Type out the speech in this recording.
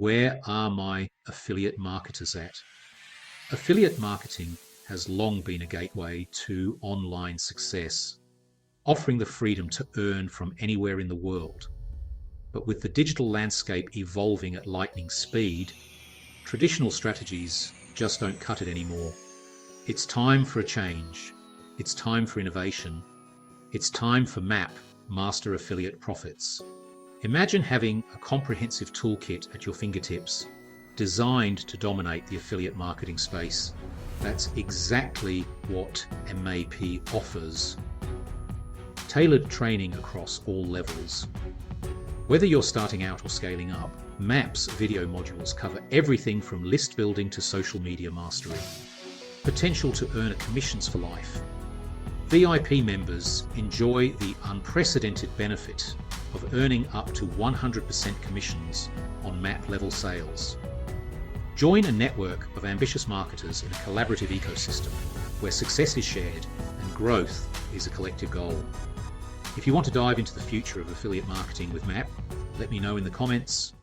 Where are my affiliate marketers at? Affiliate marketing has long been a gateway to online success, offering the freedom to earn from anywhere in the world. But with the digital landscape evolving at lightning speed, traditional strategies just don't cut it anymore. It's time for a change. It's time for innovation. It's time for MAP, Master Affiliate Profits. Imagine having a comprehensive toolkit at your fingertips, designed to dominate the affiliate marketing space. That's exactly what MAP offers. Tailored training across all levels. Whether you're starting out or scaling up, MAP's video modules cover everything from list building to social media mastery. Potential to earn commissions for life. VIP members enjoy the unprecedented benefit of earning up to 100% commissions on MAP level sales. Join a network of ambitious marketers in a collaborative ecosystem where success is shared and growth is a collective goal. If you want to dive into the future of affiliate marketing with MAP, let me know in the comments.